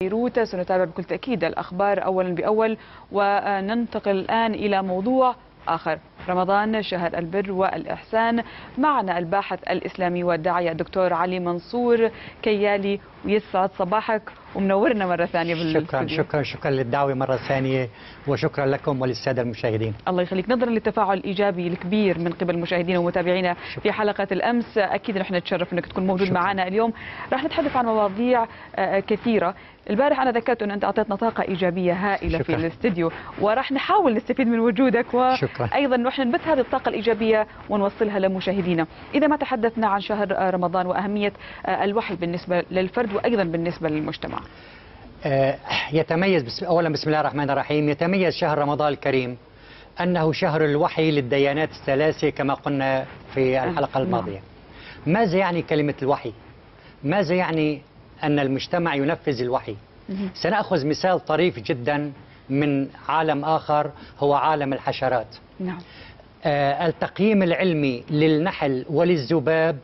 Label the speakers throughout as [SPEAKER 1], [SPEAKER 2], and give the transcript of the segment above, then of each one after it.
[SPEAKER 1] بيروت. سنتابع بكل تأكيد الأخبار أولا بأول، وننتقل الآن إلى موضوع آخر. رمضان شهر البر والإحسان. معنا الباحث الإسلامي والداعية الدكتور علي منصور كيالي، ويسعد صباحك ومنورنا مرة ثانية بالاستوديو.
[SPEAKER 2] شكرا للدعوة مرة ثانية، وشكرا لكم وللسادة المشاهدين.
[SPEAKER 1] الله يخليك. نظرا للتفاعل الإيجابي الكبير من قبل مشاهدينا ومتابعينا في حلقة الأمس، أكيد نحن نتشرف أنك تكون موجود معنا اليوم. راح نتحدث عن مواضيع كثيرة. البارح أنا ذكرت أن أنت أعطيتنا طاقة إيجابية هائلة في الاستديو، وراح نحاول نستفيد من وجودك، وأيضا نحن نبث هذه الطاقة الإيجابية ونوصلها لمشاهدينا. إذا ما تحدثنا عن شهر رمضان وأهمية الوحي بالنسبة للفرد وأيضا بالنسبة للمجتمع.
[SPEAKER 2] يتميز أولا بسم الله الرحمن الرحيم، يتميز شهر رمضان الكريم أنه شهر الوحي للديانات الثلاثة كما قلنا في الحلقة الماضية. ماذا يعني كلمة الوحي؟ ماذا يعني أن المجتمع ينفذ الوحي؟ سنأخذ مثال طريف جدا من عالم آخر، هو عالم الحشرات.
[SPEAKER 1] نعم.
[SPEAKER 2] التقييم العلمي للنحل وللذباب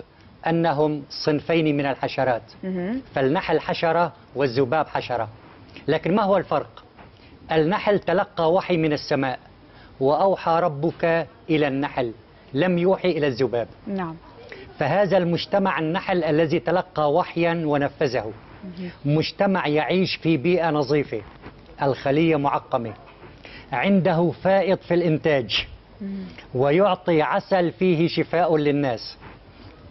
[SPEAKER 2] أنهم صنفين من الحشرات، فالنحل حشرة والذباب حشرة. لكن ما هو الفرق؟ النحل تلقى وحي من السماء، وأوحى ربك إلى النحل، لم يوحي إلى الذباب.
[SPEAKER 1] نعم.
[SPEAKER 2] فهذا المجتمع النحل الذي تلقى وحيا ونفذه، مجتمع يعيش في بيئة نظيفة، الخلية معقمة، عنده فائض في الإنتاج، ويعطي عسل فيه شفاء للناس.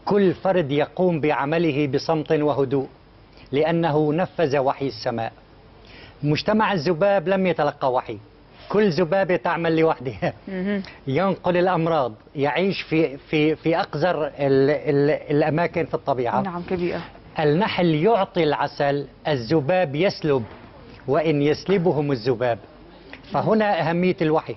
[SPEAKER 2] كل فرد يقوم بعمله بصمت وهدوء لأنه نفذ وحي السماء. مجتمع الذباب لم يتلقى وحي، كل ذبابة تعمل لوحدها، ينقل الأمراض، يعيش في أقذر الأماكن في الطبيعة.
[SPEAKER 1] نعم، كبيرة.
[SPEAKER 2] النحل يعطي العسل، الذباب يسلب، وإن يسلبهم الذباب. فهنا أهمية الوحي.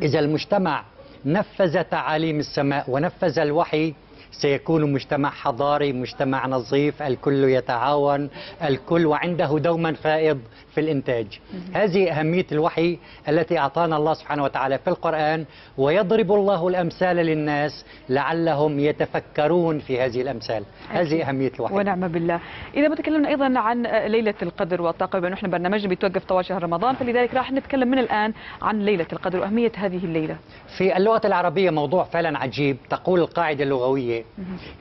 [SPEAKER 2] إذا المجتمع نفذ تعاليم السماء ونفذ الوحي سيكون مجتمع حضاري، مجتمع نظيف، الكل يتعاون، الكل وعنده دوما فائض في الإنتاج. هذه أهمية الوحي التي أعطانا الله سبحانه وتعالى في القرآن، ويضرب الله الأمثال للناس لعلهم يتفكرون في هذه الأمثال. هذه أهمية الوحي.
[SPEAKER 1] ونعم بالله. إذا تكلمنا أيضا عن ليلة القدر والطاقة، بأنه نحن برنامجنا بيتوقف طوال شهر رمضان، فلذلك راح نتكلم من الآن عن ليلة القدر وأهمية هذه الليلة.
[SPEAKER 2] في اللغة العربية موضوع فعلا عجيب. تقول القاعدة اللغوية: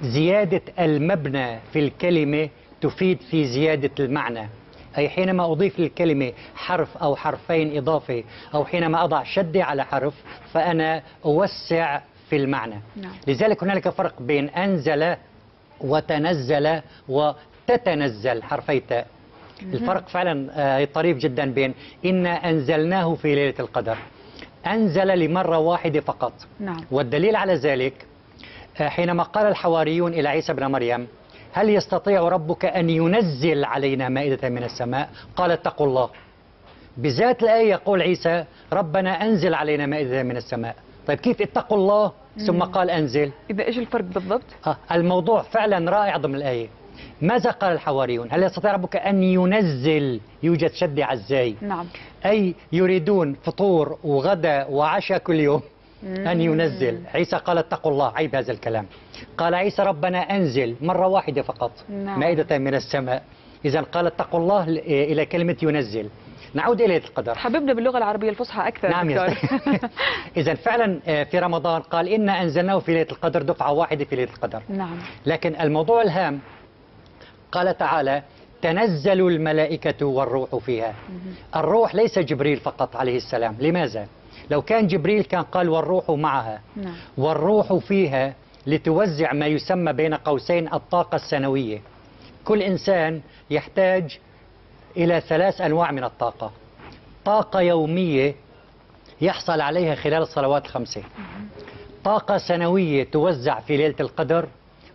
[SPEAKER 2] زيادة المبنى في الكلمة تفيد في زيادة المعنى. أي حينما أضيف للكلمة حرف أو حرفين إضافة، أو حينما أضع شدة على حرف، فأنا أوسع في المعنى.
[SPEAKER 1] نعم.
[SPEAKER 2] لذلك هنالك فرق بين أنزل وتنزل وتتنزل، حرفي تاء. الفرق فعلا طريف جدا بين إنا أنزلناه في ليلة القدر. أنزل لمرة واحدة فقط.
[SPEAKER 1] نعم.
[SPEAKER 2] والدليل على ذلك حينما قال الحواريون إلى عيسى بن مريم: هل يستطيع ربك أن ينزل علينا مائدة من السماء؟ قال: اتقوا الله. بذات الآية يقول عيسى: ربنا أنزل علينا مائدة من السماء. طيب كيف اتقوا الله ثم قال أنزل؟
[SPEAKER 1] إذا إيش الفرق بالضبط؟
[SPEAKER 2] الموضوع فعلا رائع ضمن الآية. ماذا قال الحواريون؟ هل يستطيع ربك أن ينزل؟ يوجد شدة على الزاي.
[SPEAKER 1] نعم.
[SPEAKER 2] أي يريدون فطور وغدا وعشاء كل يوم أن ينزل. عيسى قال: اتقوا الله. عيب هذا الكلام. قال عيسى: ربنا أنزل مرة واحدة فقط.
[SPEAKER 1] نعم.
[SPEAKER 2] مائدة من السماء. إذا قال اتقوا الله إلى كلمة ينزل. نعود إلى القدر.
[SPEAKER 1] حببنا باللغة العربية الفصحى أكثر.
[SPEAKER 2] نعم. إذا فعلا في رمضان قال: إنا أنزلناه في ليلة القدر، دفعة واحدة في ليلة القدر.
[SPEAKER 1] نعم.
[SPEAKER 2] لكن الموضوع الهام قال تعالى: تنزل الملائكة والروح فيها. الروح ليس جبريل فقط عليه السلام. لماذا؟ لو كان جبريل كان قال والروح معها.
[SPEAKER 1] نعم.
[SPEAKER 2] والروح فيها لتوزع ما يسمى بين قوسين الطاقة السنوية. كل إنسان يحتاج إلى 3 أنواع من الطاقة. طاقة يومية يحصل عليها خلال الصلوات ال5، طاقة سنوية توزع في ليلة القدر،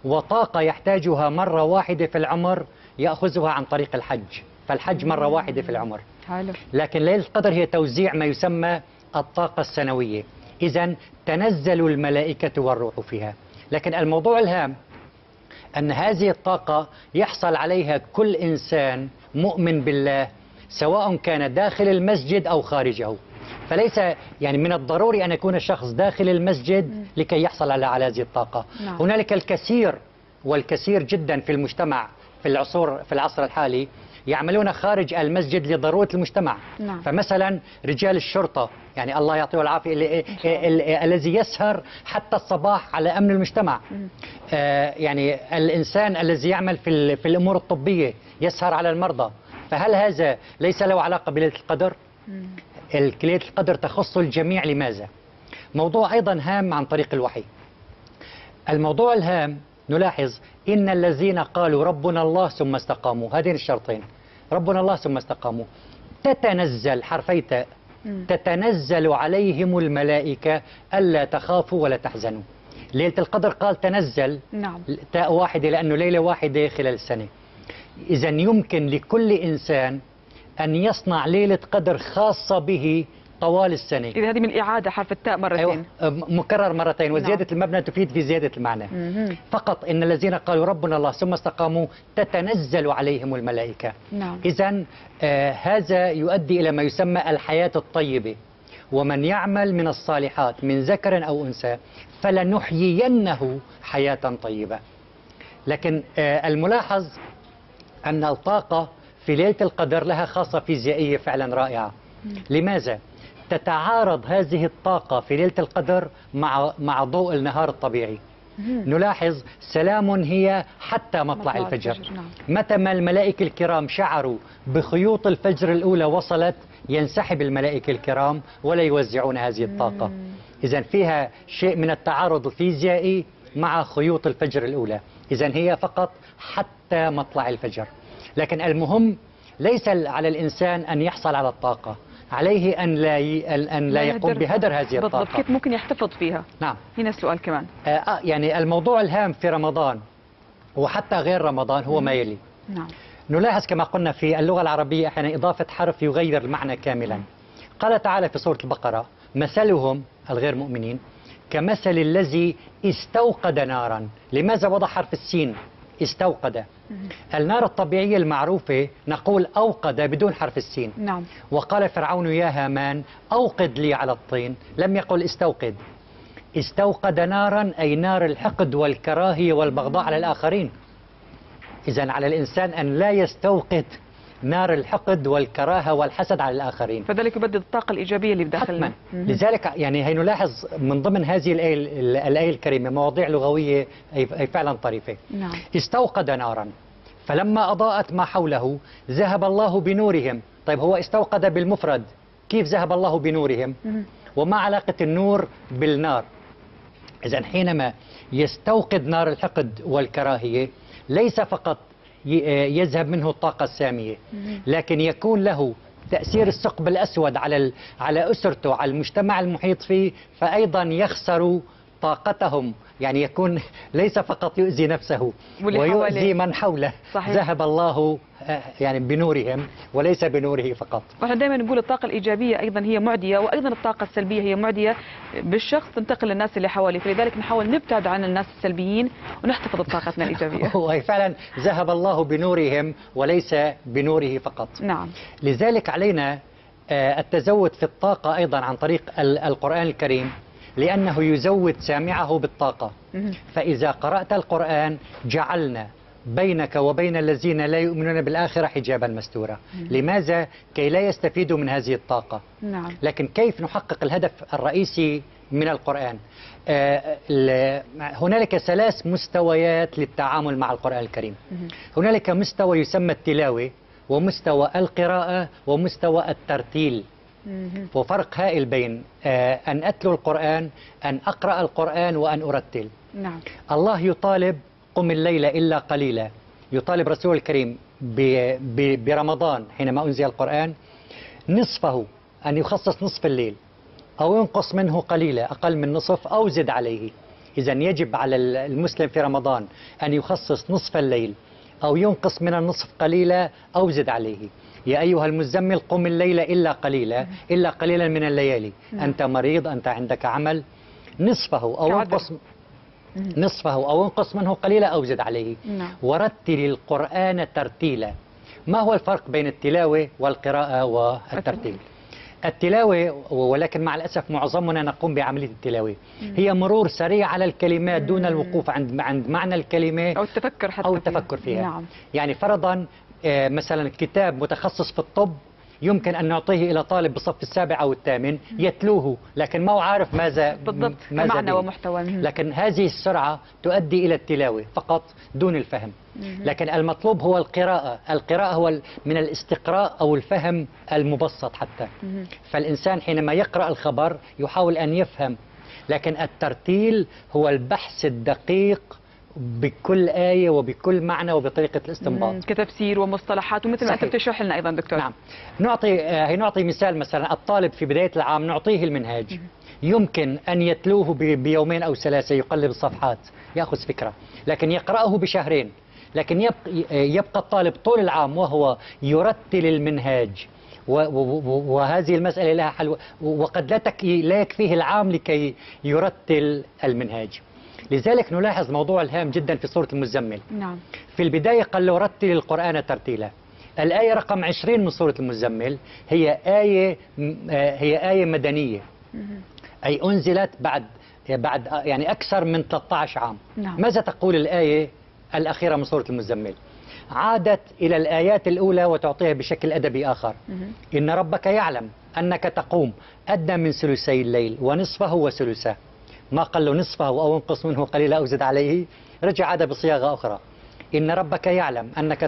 [SPEAKER 2] وطاقة يحتاجها مرة واحدة في العمر يأخذها عن طريق الحج. فالحج مرة واحدة في العمر.
[SPEAKER 1] حلو.
[SPEAKER 2] لكن ليلة القدر هي توزيع ما يسمى الطاقة السنوية. إذن تنزل الملائكة والروح فيها. لكن الموضوع الهام أن هذه الطاقة يحصل عليها كل إنسان مؤمن بالله، سواء كان داخل المسجد أو خارجه. فليس يعني من الضروري أن يكون الشخص داخل المسجد لكي يحصل على هذه الطاقة.
[SPEAKER 1] نعم.
[SPEAKER 2] هنالك الكثير والكثير جدا في المجتمع في العصر الحالي يعملون خارج المسجد لضرورة المجتمع.
[SPEAKER 1] نعم.
[SPEAKER 2] فمثلا رجال الشرطة، يعني الله يعطيه العافية، الذي يسهر حتى الصباح على أمن المجتمع. يعني الإنسان الذي يعمل في الأمور الطبية يسهر على المرضى. فهل هذا ليس له علاقة بليلة القدر؟ ليلة القدر تخص الجميع. لماذا؟ موضوع أيضا هام عن طريق الوحي. الموضوع الهام نلاحظ إن الذين قالوا ربنا الله ثم استقاموا، هذين الشرطين، ربنا الله ثم استقاموا، تتنزل حرفي تاء، تتنزل عليهم الملائكة ألا تخافوا ولا تحزنوا. ليلة القدر قال تنزل،
[SPEAKER 1] نعم.
[SPEAKER 2] تاء واحدة لأنه ليلة واحدة خلال السنة. إذا يمكن لكل إنسان أن يصنع ليلة قدر خاصة به طوال السنة.
[SPEAKER 1] إذا هذه من الإعادة حرف التاء مرتين.
[SPEAKER 2] أيوة، مكرر مرتين، وزيادة المبنى تفيد في زيادة المعنى. فقط إن الذين قالوا ربنا الله ثم استقاموا تتنزل عليهم الملائكة.
[SPEAKER 1] نعم.
[SPEAKER 2] إذن هذا يؤدي إلى ما يسمى الحياة الطيبة. ومن يعمل من الصالحات من ذكر أو أنثى فلنحيينه حياة طيبة. لكن الملاحظ أن الطاقة في ليلة القدر لها خاصة فيزيائية فعلا رائعة. لماذا؟ تتعارض هذه الطاقة في ليلة القدر مع ضوء النهار الطبيعي. نلاحظ سلام هي حتى مطلع الفجر.
[SPEAKER 1] نعم.
[SPEAKER 2] متى ما الملائكة الكرام شعروا بخيوط الفجر الأولى وصلت، ينسحب الملائكة الكرام ولا يوزعون هذه الطاقة. إذن فيها شيء من التعارض الفيزيائي مع خيوط الفجر الأولى. إذن هي فقط حتى مطلع الفجر. لكن المهم ليس على الإنسان أن يحصل على الطاقة، عليه أن لا يقوم بهدر هذه الطاقة.
[SPEAKER 1] بالضبط. كيف ممكن يحتفظ فيها؟
[SPEAKER 2] نعم.
[SPEAKER 1] هنا السؤال كمان.
[SPEAKER 2] يعني الموضوع الهام في رمضان وحتى غير رمضان هو ما يلي.
[SPEAKER 1] نعم.
[SPEAKER 2] نلاحظ كما قلنا في اللغة العربية أحيانا إضافة حرف يغير المعنى كاملا. قال تعالى في سورة البقرة مثلهم الغير مؤمنين كمثل الذي استوقد نارا. لماذا وضع حرف السين استوقد؟ النار الطبيعية المعروفة نقول أوقد بدون حرف السين.
[SPEAKER 1] نعم.
[SPEAKER 2] وقال فرعون يا هامان أوقد لي على الطين، لم يقل استوقد. استوقد نارا أي نار الحقد والكراهية والبغضاء على الآخرين. إذن على الإنسان أن لا يستوقد نار الحقد والكراهة والحسد على الآخرين.
[SPEAKER 1] فذلك يبدد الطاقة الإيجابية اللي بداخلنا.
[SPEAKER 2] لذلك يعني هي نلاحظ من ضمن هذه الآية الكريمة مواضيع لغوية أي فعلا طريفة.
[SPEAKER 1] نعم.
[SPEAKER 2] استوقد نارا فلما أضاءت ما حوله ذهب الله بنورهم. طيب هو استوقد بالمفرد، كيف ذهب الله بنورهم؟ وما علاقة النور بالنار؟ إذن حينما يستوقد نار الحقد والكراهية ليس فقط يذهب منه الطاقة السامية، لكن يكون له تأثير الثقب الأسود على أسرته، على المجتمع المحيط فيه، فأيضا يخسر طاقتهم. يعني يكون ليس فقط يؤذي نفسه ويؤذي من حوله.
[SPEAKER 1] صحيح.
[SPEAKER 2] ذهب الله يعني بنورهم وليس بنوره فقط.
[SPEAKER 1] فاحنا دائما نقول الطاقة الإيجابية أيضا هي معدية، وأيضا الطاقة السلبية هي معدية بالشخص تنتقل للناس اللي حواليه، فلذلك نحاول نبتعد عن الناس السلبيين ونحتفظ بطاقتنا الإيجابية.
[SPEAKER 2] هو فعلا ذهب الله بنورهم وليس بنوره فقط.
[SPEAKER 1] نعم.
[SPEAKER 2] لذلك علينا التزود في الطاقة أيضا عن طريق القرآن الكريم، لأنه يزود سامعه بالطاقة. فإذا قرأت القرآن جعلنا بينك وبين الذين لا يؤمنون بالآخرة حجابا مستورا. لماذا؟ كي لا يستفيدوا من هذه الطاقة.
[SPEAKER 1] نعم.
[SPEAKER 2] لكن كيف نحقق الهدف الرئيسي من القرآن؟ هنالك 3 مستويات للتعامل مع القرآن الكريم. هنالك مستوى يسمى التلاوة، ومستوى القراءة، ومستوى الترتيل. وفرق هائل بين أن أتلو القرآن، أن أقرأ القرآن، وأن أرتل.
[SPEAKER 1] نعم.
[SPEAKER 2] الله يطالب قم الليل إلا قليلا. يطالب رسول الكريم برمضان حينما أنزل القرآن نصفه أن يخصص نصف الليل، أو ينقص منه قليلا أقل من نصف، أو زد عليه. إذن يجب على المسلم في رمضان أن يخصص نصف الليل، أو ينقص من النصف قليلا، أو زد عليه. يا أيها المزمل قم الليل إلا قليلا، إلا قليلا من الليالي. أنت مريض، أنت عندك عمل، نصفه أو انقص منه قليلا أو زد عليه. ورتل القرآن ترتيلا. ما هو الفرق بين التلاوة والقراءة والترتيل؟ التلاوة، ولكن مع الأسف معظمنا نقوم بعملية التلاوة، هي مرور سريع على الكلمات دون الوقوف عند معنى الكلمة
[SPEAKER 1] أو التفكر حتى
[SPEAKER 2] أو التفكر فيها.
[SPEAKER 1] نعم.
[SPEAKER 2] يعني فرضا مثلا كتاب متخصص في الطب يمكن أن نعطيه إلى طالب بالصف السابع أو الثامن يتلوه، لكن ما هو عارف ماذا
[SPEAKER 1] بالضبط معنى ومحتوى.
[SPEAKER 2] لكن هذه السرعة تؤدي إلى التلاوة فقط دون الفهم. لكن المطلوب هو القراءة. القراءة هو من الاستقراء أو الفهم المبسط حتى. فالإنسان حينما يقرأ الخبر يحاول أن يفهم، لكن الترتيل هو البحث الدقيق بكل آية وبكل معنى وبطريقة الاستنباط
[SPEAKER 1] كتفسير ومصطلحات، ومثل ما أنت بتشرح لنا أيضا دكتور.
[SPEAKER 2] نعم. نعطي مثال. مثلا الطالب في بداية العام نعطيه المنهاج، يمكن أن يتلوه بيومين أو ثلاثة، يقلب الصفحات يأخذ فكرة، لكن يقرأه بشهرين. لكن يبقى الطالب طول العام وهو يرتل المنهاج، وهذه المسألة لها حل، وقد لا يكفيه العام لكي يرتل المنهاج. لذلك نلاحظ موضوع الهام جدا في سورة المزمل.
[SPEAKER 1] نعم.
[SPEAKER 2] في البداية قال له رتل القرآن ترتيلا. الآية رقم 20 من سورة المزمل هي آية مدنية، أي أنزلت بعد يعني أكثر من 13 عام.
[SPEAKER 1] نعم.
[SPEAKER 2] ماذا تقول الآية الأخيرة من سورة المزمل؟ عادت إلى الآيات الأولى وتعطيها بشكل أدبي آخر. إن ربك يعلم أنك تقوم أدنى من ثلثي الليل ونصفه وثلثه. ما قال له نصفه أو انقص منه قليلا أو زد عليه، رجع عاد بصياغة أخرى. إن ربك يعلم أنك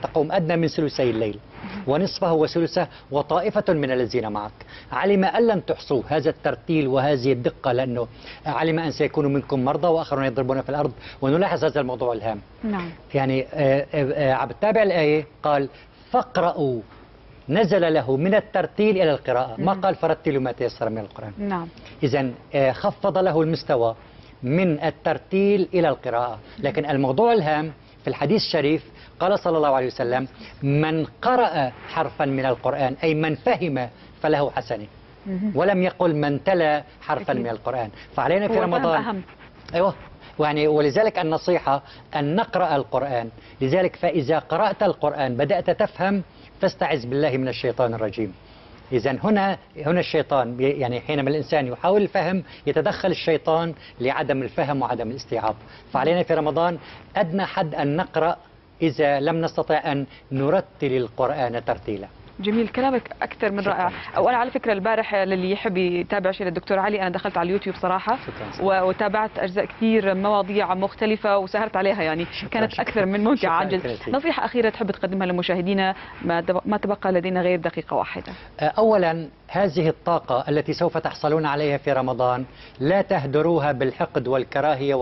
[SPEAKER 2] تقوم أدنى من ثلثي الليل ونصفه وثلثه وطائفة من الذين معك. علم أن لن تحصوه. هذا الترتيل وهذه الدقة، لأنه علم أن سيكون منكم مرضى وآخرون يضربون في الأرض. ونلاحظ هذا الموضوع الهام.
[SPEAKER 1] نعم.
[SPEAKER 2] يعني بتابع الآية قال فاقرأوا، نزل له من الترتيل إلى القراءة، ما قال فرتلوا ما تيسر من القرآن.
[SPEAKER 1] نعم.
[SPEAKER 2] إذن خفض له المستوى من الترتيل إلى القراءة. لكن الموضوع الهام في الحديث الشريف قال صلى الله عليه وسلم من قرأ حرفا من القرآن، أي من فهم فله حسنة، ولم يقل من تلا حرفا من القرآن. فعلينا في رمضان
[SPEAKER 1] أهم.
[SPEAKER 2] أيوة، يعني ولذلك النصيحة أن نقرأ القرآن. لذلك فإذا قرأت القرآن بدأت تفهم فاستعذ بالله من الشيطان الرجيم. إذن هنا الشيطان، يعني حينما الإنسان يحاول الفهم يتدخل الشيطان لعدم الفهم وعدم الاستيعاب. فعلينا في رمضان أدنى حد أن نقرأ إذا لم نستطع أن نرتل القرآن ترتيلا.
[SPEAKER 1] جميل، كلامك أكثر من رائع. أو أنا على فكرة البارح للي يحب يتابع شيء للدكتور علي، أنا دخلت على اليوتيوب صراحة وتابعت أجزاء كثير، مواضيع مختلفة وسهرت عليها، يعني كانت أكثر من ممتعة عن جد. نصيحة أخيرة تحب تقدمها لمشاهدينا؟ ما تبقى لدينا غير دقيقة واحدة.
[SPEAKER 2] أولا هذه الطاقة التي سوف تحصلون عليها في رمضان لا تهدروها بالحقد والكراهية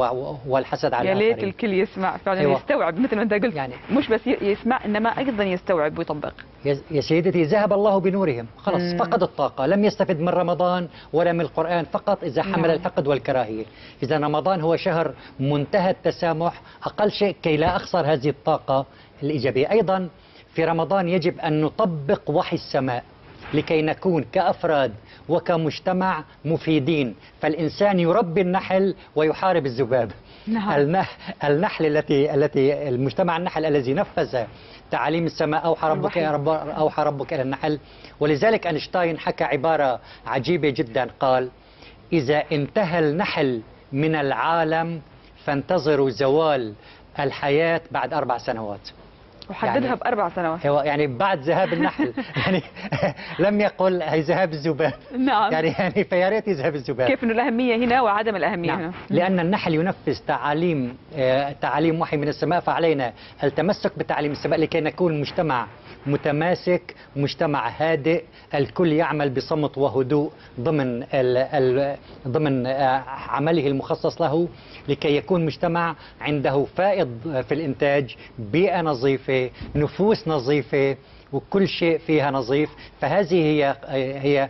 [SPEAKER 2] والحسد على الآخرين.
[SPEAKER 1] يا ليت الكل يسمع فعلا. أيوة. يستوعب مثل ما أنت قلت، يعني مش بس يسمع إنما أيضا يستوعب ويطبق.
[SPEAKER 2] يا سيدتي ذهب الله بنورهم، خلص فقد الطاقة، لم يستفد من رمضان ولا من القرآن، فقط إذا حمل الحقد والكراهية. إذا رمضان هو شهر منتهى التسامح أقل شيء كي لا أخسر هذه الطاقة الإيجابية. أيضا في رمضان يجب أن نطبق وحي السماء لكي نكون كأفراد وكمجتمع مفيدين. فالإنسان يربي النحل ويحارب الذباب.
[SPEAKER 1] نعم.
[SPEAKER 2] النحل التي المجتمع النحل الذي نفذ تعاليم السماء أوحى ربك إلى النحل. ولذلك أينشتاين حكى عبارة عجيبة جدا، قال إذا انتهى النحل من العالم فانتظروا زوال الحياة بعد 4 سنوات.
[SPEAKER 1] وحددها ب4 سنوات.
[SPEAKER 2] يعني بعد ذهاب النحل يعني لم يقل هي ذهاب الذباب.
[SPEAKER 1] نعم.
[SPEAKER 2] يعني فيا ريت يذهب الذباب.
[SPEAKER 1] كيف انه الأهمية هنا وعدم الأهمية.
[SPEAKER 2] نعم.
[SPEAKER 1] هنا.
[SPEAKER 2] لأن النحل ينفذ تعاليم وحي من السماء، فعلينا التمسك بتعاليم السماء لكي نكون مجتمع متماسك، مجتمع هادئ، الكل يعمل بصمت وهدوء ضمن عمله المخصص له، لكي يكون مجتمع عنده فائض في الإنتاج، بيئة نظيفة، نفوس نظيفة، وكل شيء فيها نظيف. فهذه هي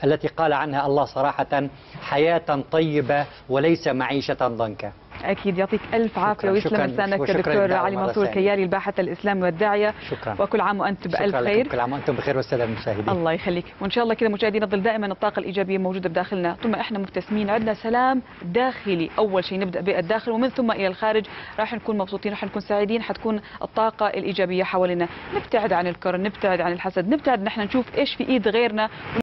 [SPEAKER 2] التي قال عنها الله صراحة حياة طيبة وليس معيشة ضنكا.
[SPEAKER 1] أكيد، يعطيك ألف عافية ويسلم لسانك دكتور علي منصور الكيالي، الباحث الإسلامي والداعية.
[SPEAKER 2] شكرا.
[SPEAKER 1] وكل عام وأنت بألف خير.
[SPEAKER 2] كل عام وأنتم بخير والسادة المشاهدين.
[SPEAKER 1] الله يخليك، وإن شاء الله كذا مشاهدينا تظل دائما الطاقة الإيجابية موجودة بداخلنا، ثم إحنا مبتسمين، عندنا سلام داخلي. أول شيء نبدأ بالداخل ومن ثم إلى الخارج راح نكون مبسوطين، راح نكون سعيدين، حتكون الطاقة الإيجابية حوالينا. نبتعد عن الكره، نبتعد عن الحسد، نبتعد نحن نشوف إيش في إيد غيرنا.